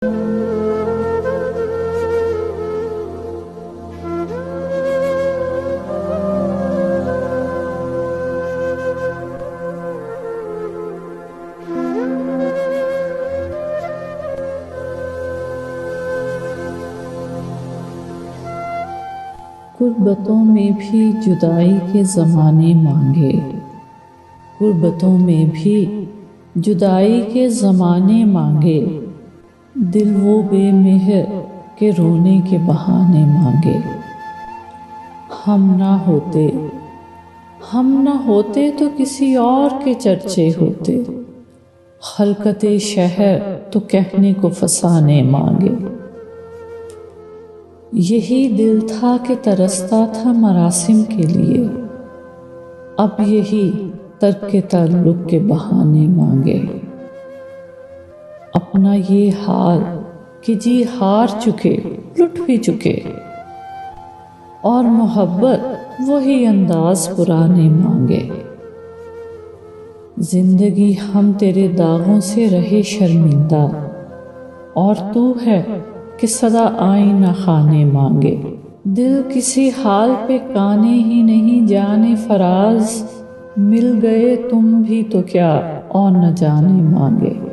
गुर्बतों में भी जुदाई के ज़माने मांगे, गुर्बतों में भी जुदाई के ज़माने मांगे, दिल वो बेमेहर के रोने के बहाने मांगे। हम ना होते तो किसी और के चर्चे होते, खलकते शहर तो कहने को फसाने मांगे। यही दिल था कि तरसता था मरासिम के लिए, अब यही तर्क के ताल्लुक के बहाने मांगे। अपना ये हाल कि जी हार चुके, लुट भी चुके, और मोहब्बत वही अंदाज पुराने मांगे। जिंदगी हम तेरे दागों से रहे शर्मिंदा, और तू है कि सदा आईना खाने मांगे। दिल किसी हाल पे काने ही नहीं जाने फराज, मिल गए तुम भी तो क्या और न जाने मांगे।